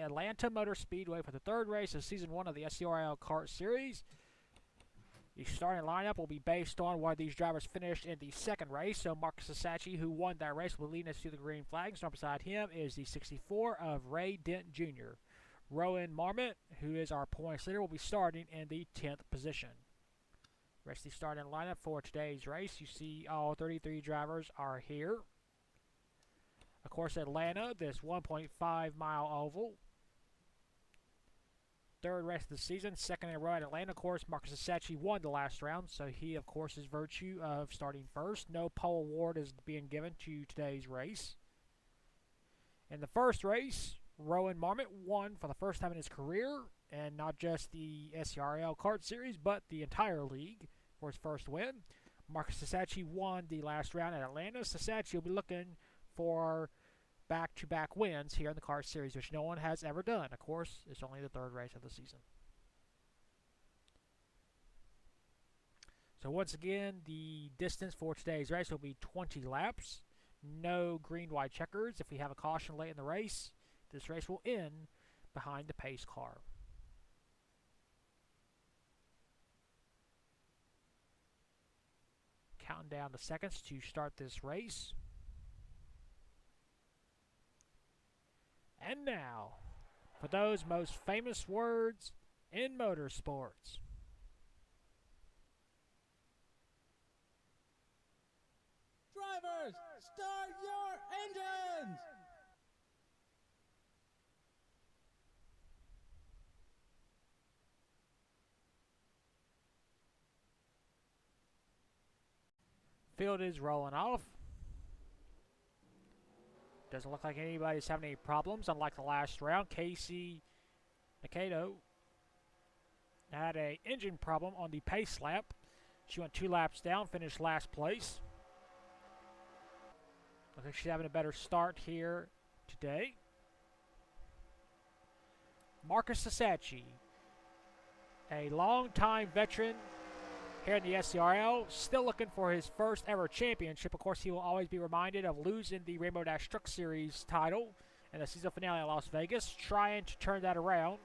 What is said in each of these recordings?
Atlanta Motor Speedway for the third race of Season 1 of the SCRL Kart Series. The starting lineup will be based on where these drivers finished in the second race. So Marcus Sasachi, who won that race, will lead us to the green flag. Starting beside him is the 64 of Ray Dent Jr. Rowan Marmot, who is our points leader, will be starting in the 10th position. Rest of the starting lineup for today's race. You see all 33 drivers are here. Of course, Atlanta, this 1.5-mile oval. Third race of the season, second in a row at Atlanta. Of course, Marcus Sasachi won the last round, so he, of course, is virtue of starting first. No pole award is being given to today's race. In the first race, Rowan Marmot won for the first time in his career, and not just the SCRL Kart Series, but the entire league for his first win. Marcus Sasachi won the last round at Atlanta. Sasachi will be looking for back-to-back wins here in the Kart Series, which no one has ever done. Of course, it's only the third race of the season. So once again, the distance for today's race will be 20 laps. No green-white checkers. If we have a caution late in the race, this race will end behind the pace car. Counting down the seconds to start this race. And now, for those most famous words in motorsports. Drivers, start your engines! Field is rolling off. Doesn't look like anybody's having any problems, unlike the last round. Casey Nakato had an engine problem on the pace lap. She went 2 laps down, finished last place. Looks like she's having a better start here today. Marcus Sasachi, a longtime veteran here in the SCRL, still looking for his first ever championship. Of course, he will always be reminded of losing the Rainbow Dash Truck Series title in the season finale in Las Vegas, trying to turn that around.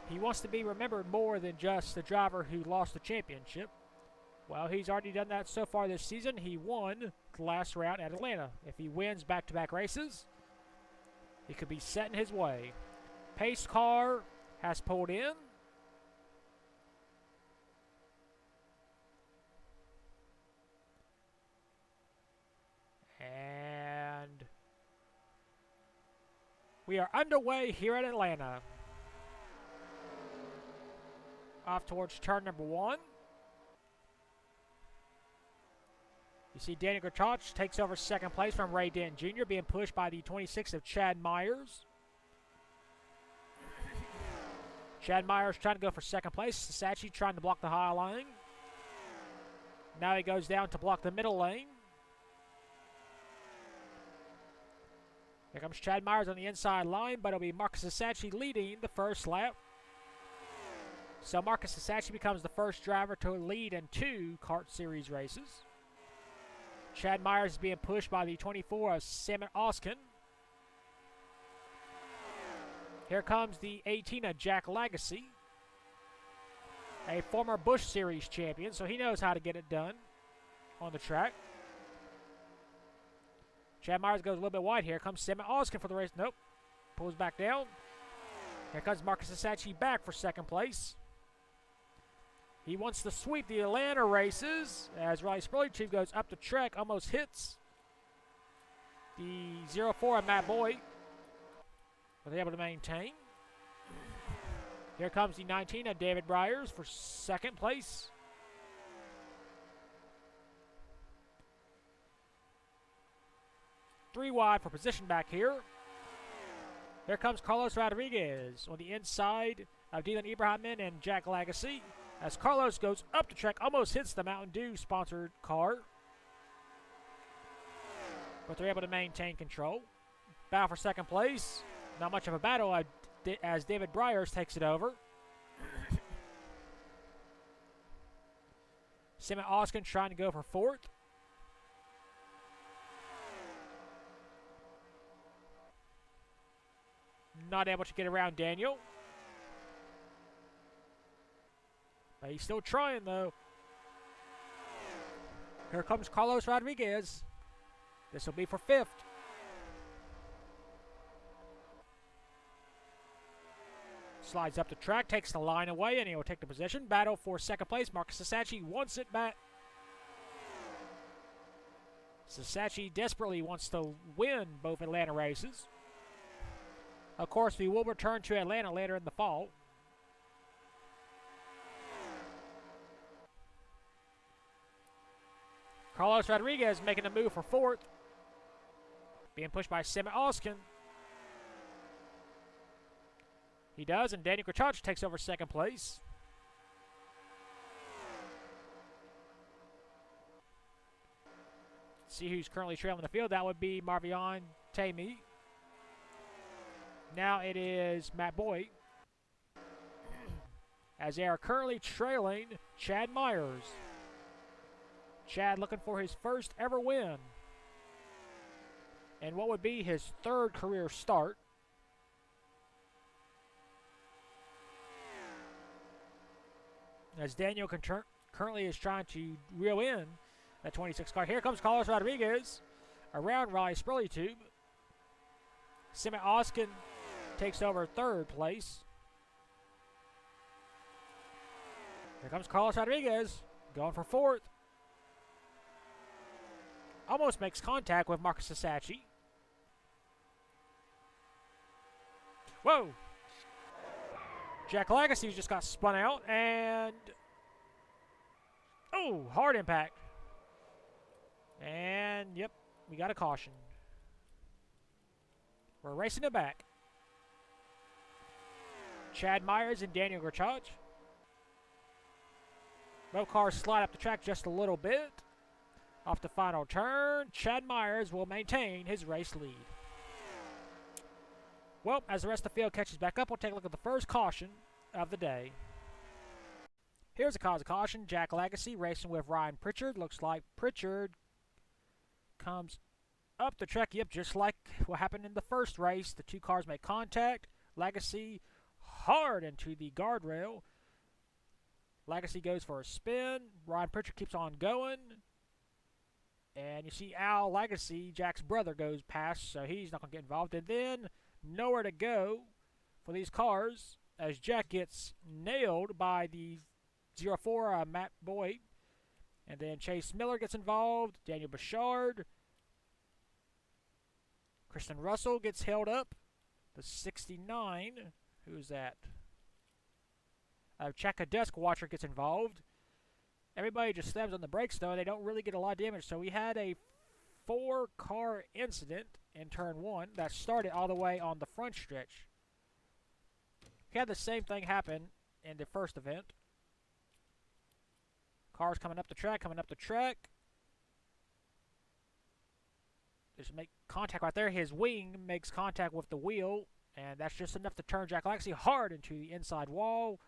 He wants to be remembered more than just the driver who lost the championship. Well, he's already done that so far this season. He won the last round at Atlanta. If he wins back-to-back races, he could be set in his way. Pace car has pulled in. And we are underway here at Atlanta. Off towards turn number 1. You see Danny Gertach takes over second place from Ray Dent Jr., being pushed by the 26 of Chad Myers. Chad Myers trying to go for second place. Sasachi trying to block the high line. Now he goes down to block the middle lane. Here comes Chad Myers on the inside line, but it'll be Marcus Sasachi leading the first lap. So Marcus Sasachi becomes the first driver to lead in 2 Kart Series races. Chad Myers is being pushed by the 24 of Simon Oskin. Here comes the 18 of Jack Legacy, a former Busch Series champion, so he knows how to get it done on the track. Chad Myers goes a little bit wide here. Comes Simon Oskin for the race. Nope. Pulls back down. Here comes Marcus Sasachi back for second place. He wants to sweep the Atlanta races as Riley Spurley Chief goes up the track, almost hits the 04 of Matt Boyd. But they're able to maintain. Here comes the 19 of David Briers for second place. Three wide for position back here. Here comes Carlos Rodriguez on the inside of Dylan Ibrahimman and Jack Legacy. As Carlos goes up the track, almost hits the Mountain Dew sponsored car. But they're able to maintain control. Battle for second place. Not much of a battle as David Briers takes it over. Simon Oskin trying to go for fourth. not able to get around Daniel. But he's still trying, though. Here comes Carlos Rodriguez. This will be for 5th. Slides up the track, takes the line away, and he will take the position. Battle for 2nd place. Marcus Sasachi wants it back. Sasachi desperately wants to win both Atlanta races. Of course, we will return to Atlanta later in the fall. Carlos Rodriguez making a move for 4th. Being pushed by Simon Oskin. He does, and Daniel Grachach takes over 2nd place. See who's currently trailing the field. That would be Marvion Tamey. Now it is Matt Boyd. As they are currently trailing Chad Myers. Chad looking for his first ever win. And what would be his 3rd career start. As Daniel currently is trying to reel in that 26 car. Here comes Carlos Rodriguez around Riley Spurley Tube. Simon Oskin takes over 3rd place. Here comes Carlos Rodriguez going for 4th. Almost makes contact with Marcus Sasachi. Whoa! Jack Legacy just got spun out, and oh, hard impact. And yep, we got a caution. We're racing it back. Chad Myers and Daniel Grachach. Both cars slide up the track just a little bit. Off the final turn, Chad Myers will maintain his race lead. Well, as the rest of the field catches back up, we'll take a look at the first caution of the day. Here's the cause of caution. Jack Legacy racing with Ryan Pritchard. Looks like Pritchard comes up the track. Yep, just like what happened in the first race. The 2 cars make contact. Legacy hard into the guardrail. Legacy goes for a spin. Ryan Pritchard keeps on going. And you see Al Legacy, Jack's brother, goes past, so he's not going to get involved. And then nowhere to go for these cars as Jack gets nailed by the 04 Matt Boyd. And then Chase Miller gets involved. Daniel Bouchard. Kristen Russell gets held up. The 69. Who's that? Chaka Desk Watcher gets involved. Everybody just slams on the brakes, though. They don't really get a lot of damage. So we had a 4-car incident in turn 1 that started all the way on the front stretch. We had the same thing happen in the first event. Cars coming up the track. Just make contact right there. His wing makes contact with the wheel, and that's just enough to turn Jack Legacy hard into the inside wall.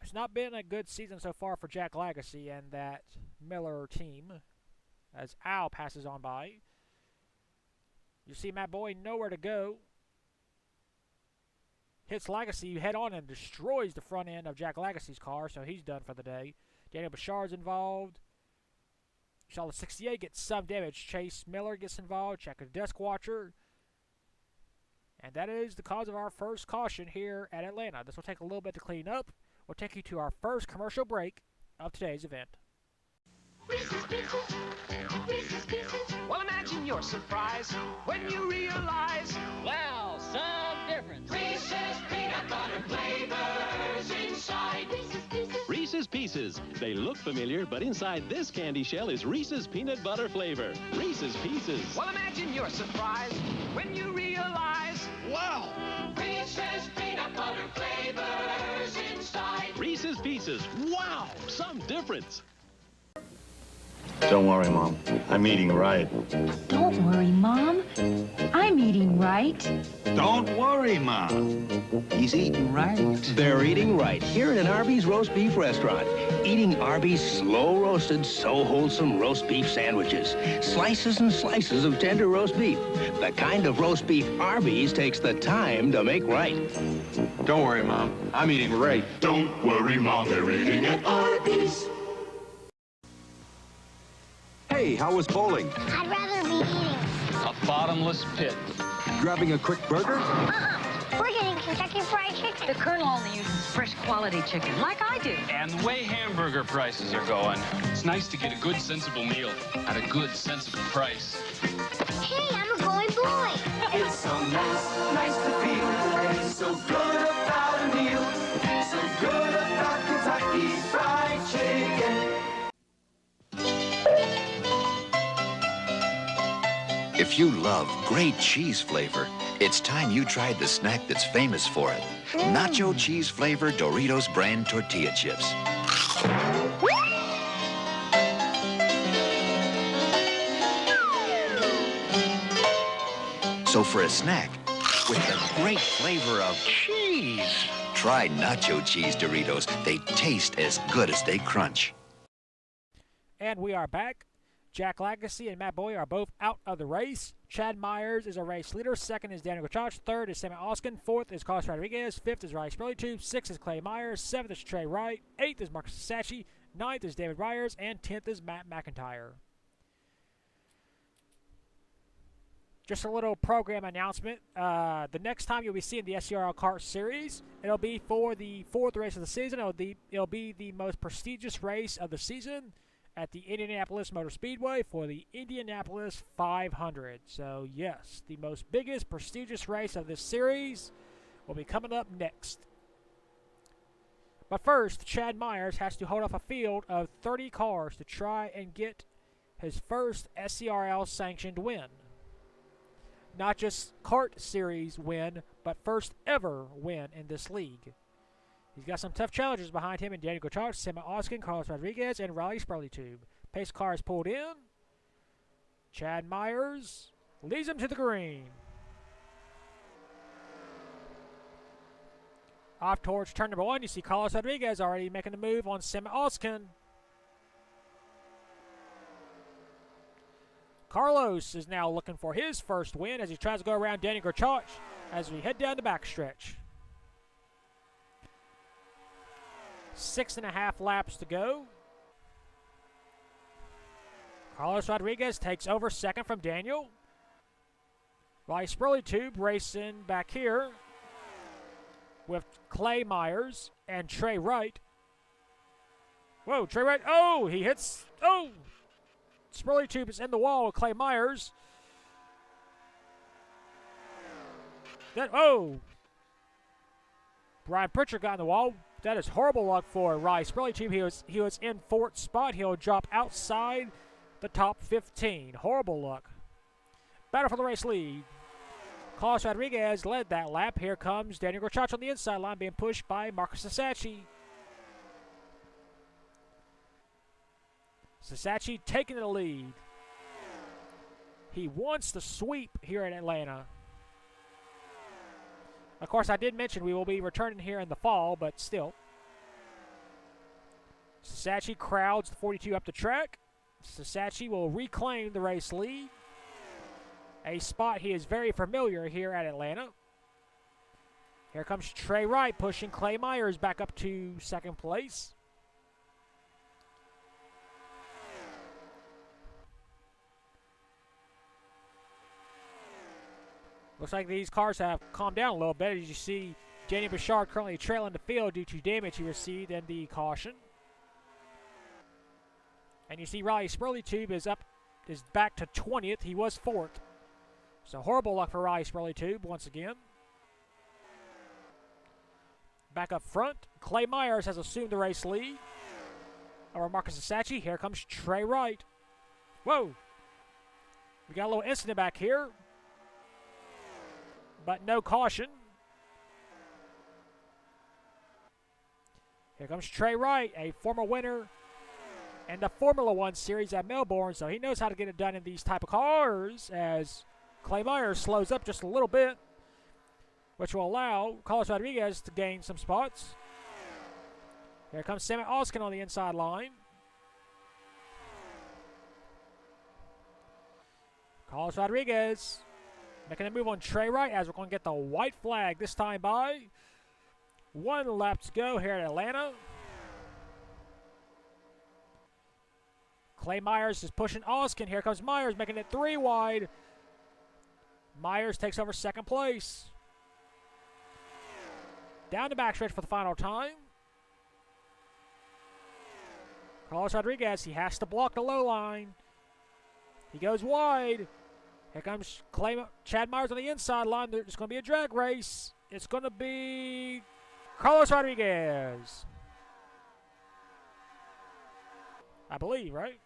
It's not been a good season so far for Jack Legacy and that Miller team as Al passes on by. You see Matt Boyd nowhere to go. Hits Legacy head on and destroys the front end of Jack Legacy's car, so he's done for the day. Daniel Bouchard's involved. You saw the 68 get some damage. Chase Miller gets involved. Check the Desk Watcher. And that is the cause of our first caution here at Atlanta. This will take a little bit to clean up. We'll take you to our first commercial break of today's event. Well, imagine your surprise when you realize, wow, some difference. Reese's peanut butter flavors inside. Reese's Pieces. They look familiar, but inside this candy shell is Reese's peanut butter flavor. Reese's Pieces. Well, imagine your surprise when you realize, Wow! Reese's peanut butter flavors inside. Reese's Pieces. Wow! Some difference. Don't worry, Mom. I'm eating right. Don't worry, Mom. I'm eating right. Don't worry, Mom. He's eating right. They're eating right here at an Arby's roast beef restaurant. Eating Arby's slow-roasted, so wholesome roast beef sandwiches. Slices and slices of tender roast beef. The kind of roast beef Arby's takes the time to make right. Don't worry, Mom. I'm eating right. Don't worry, Mom. They're eating at Arby's. Hey, how was bowling? I'd rather be eating. A bottomless pit. Grabbing a quick burger? We're getting Kentucky Fried Chicken. The Colonel only uses fresh quality chicken, like I do. And the way hamburger prices are going, it's nice to get a good, sensible meal at a good, sensible price. Hey, I'm a going boy. It's so nice to feel the way so good about a meal. So good about Kentucky Fried Chicken. If you love great cheese flavor, it's time you tried the snack that's famous for it. Nacho cheese flavored Doritos brand tortilla chips. So for a snack with the great flavor of cheese, try nacho cheese Doritos. They taste as good as they crunch. And we are back. Jack Lagacy and Matt Bowie are both out of the race. Chad Myers is a race leader. Second is Daniel Gachach. Third is Sammy Oskin. Fourth is Carlos Rodriguez. Fifth is Riley Spurley. Sixth is Clay Myers. Seventh is Trey Wright. Eighth is Marcus Sachi. Ninth is David Ryers. And 10th is Matt McIntyre. Just a little program announcement. The next time you'll be seeing the SCRL Kart Series, it'll be for the fourth race of the season. It'll be the most prestigious race of the season at the Indianapolis Motor Speedway for the Indianapolis 500. So, yes, the most biggest, prestigious race of this series will be coming up next. But first, Chad Myers has to hold off a field of 30 cars to try and get his first SCRL sanctioned win. Not just kart series win, but first ever win in this league. He's got some tough challenges behind him in Daniel Gachach, Sammy Oskin, Carlos Rodriguez, and Riley Spurley. Pace car is pulled in. Chad Myers leads him to the green. Off towards turn number 1, you see Carlos Rodriguez already making the move on Sammy Oskin. Carlos is now looking for his first win as he tries to go around Daniel Gachach as we head down the backstretch. 6.5 laps to go. Carlos Rodriguez takes over second from Daniel. Riley Spurley racing back here with Clay Myers and Trey Wright. Whoa, Trey Wright. Oh, he hits. Oh! Spurley is in the wall with Clay Myers. Then, oh! Brian Pritchard got in the wall. That is horrible luck for Riley Spurley. He was in fourth spot. He'll drop outside the top 15. Horrible luck. Battle for the race lead. Carlos Rodriguez led that lap. Here comes Daniel Gachach on the inside line being pushed by Marcus Sasachi. Sasachi taking the lead. He wants the sweep here in Atlanta. Of course, I did mention we will be returning here in the fall, but still. Sasachi crowds the 42 up the track. Sasachi will reclaim the race lead. A spot he is very familiar here at Atlanta. Here comes Trey Wright pushing Clay Myers back up to second place. Looks like these cars have calmed down a little bit. As you see, Danny Bouchard currently trailing the field due to damage he received in the caution. And you see Riley Spurley is back to 20th. He was 4th. So horrible luck for Riley Spurley once again. Back up front, Clay Myers has assumed the race lead over Marcus Sasachi. Here comes Trey Wright. Whoa! We got a little incident back here, but no caution. Here comes Trey Wright, a former winner in the Formula One series at Melbourne, so he knows how to get it done in these type of cars as Clay Myers slows up just a little bit, which will allow Carlos Rodriguez to gain some spots. Here comes Sammy Oskin on the inside line. Carlos Rodriguez making a move on Trey Wright as we're going to get the white flag this time by. 1 lap to go here at Atlanta. Clay Myers is pushing Oskin. Here comes Myers making it 3 wide. Myers takes over second place. Down the backstretch for the final time. Carlos Rodriguez, he has to block the low line. He goes wide. Here comes Chad Myers on the inside line. There's going to be a drag race. It's going to be Carlos Rodriguez, I believe, right?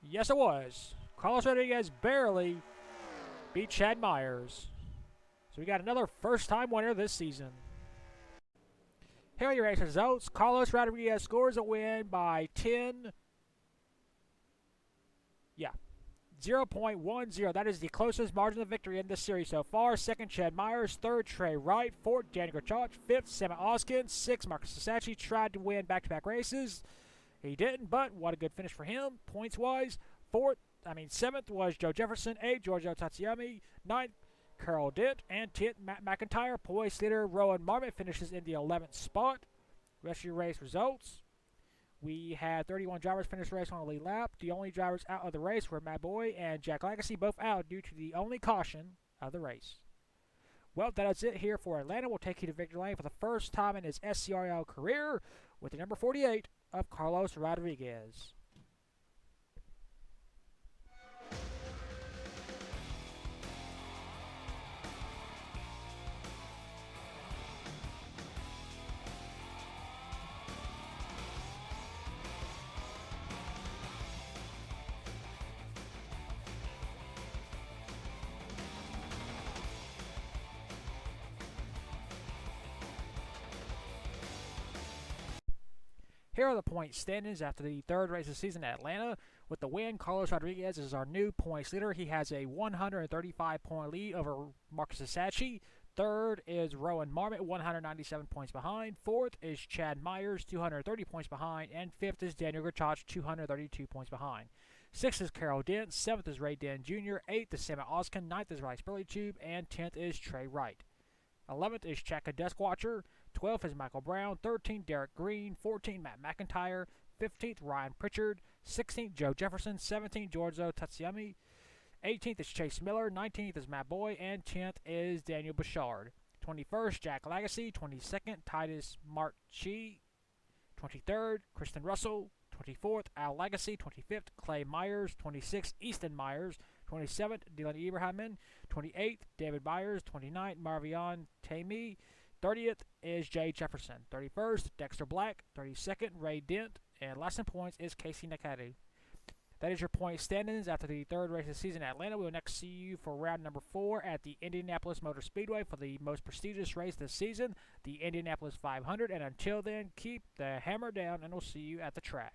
Yes, it was. Carlos Rodriguez barely beat Chad Myers. So we got another first-time winner this season. Here are your race results. Carlos Rodriguez scores a win by 0.10. That is the closest margin of victory in this series so far. Second, Chad Myers. Third, Trey Wright. Fourth, Daniel Grachach. Fifth, Sammy Oskin. Sixth, Marcus Sassachi tried to win back-to-back races. He didn't, but what a good finish for him, points-wise. Seventh was Joe Jefferson. Eighth, Giorgio Tatsiami. Ninth, Carl Dent. And 10th, Matt McIntyre. Points leader Rowan Marmot finishes in the 11th spot. Rest of your race results. We had 31 drivers finish the race on the lead lap. The only drivers out of the race were Matt Boy and Jack Legacy, both out due to the only caution of the race. Well, that is it here for Atlanta. We'll take you to victory lane for the first time in his SCRL career with the number 48 of Carlos Rodriguez. Here are the point standings after the third race of the season at Atlanta. With the win, Carlos Rodriguez is our new points leader. He has a 135-point lead over Marcus Sassachi. Third is Rowan Marmot, 197 points behind. Fourth is Chad Myers, 230 points behind. And fifth is Daniel Grachach, 232 points behind. Sixth is Carol Dent. Seventh is Ray Dent Jr. Eighth is Sammy Oskin. Ninth is Rice Burleytube. And 10th is Trey Wright. 11th is Chaka Deskwacher. 12th is Michael Brown. 13th, Derek Green. 14th, Matt McIntyre. 15th, Ryan Pritchard. 16th, Joe Jefferson. 17th, Giorgio Tatsiami. 18th is Chase Miller. 19th is Matt Boy. And 10th is Daniel Bouchard. 21st, Jack Legacy. 22nd, Titus Marchi. 23rd, Kristen Russell. 24th, Al Legacy. 25th, Clay Myers. 26th, Easton Myers. 27th, Dylan Ibrahimman. 28th, David Byers. 29th, Marvion Tamey. 30th is Jay Jefferson. 31st, Dexter Black. 32nd, Ray Dent. And last in points is Casey Nakadu. That is your point standings after the third race of the season at Atlanta. We will next see you for round number 4 at the Indianapolis Motor Speedway for the most prestigious race this season, the Indianapolis 500. And until then, keep the hammer down, and we'll see you at the track.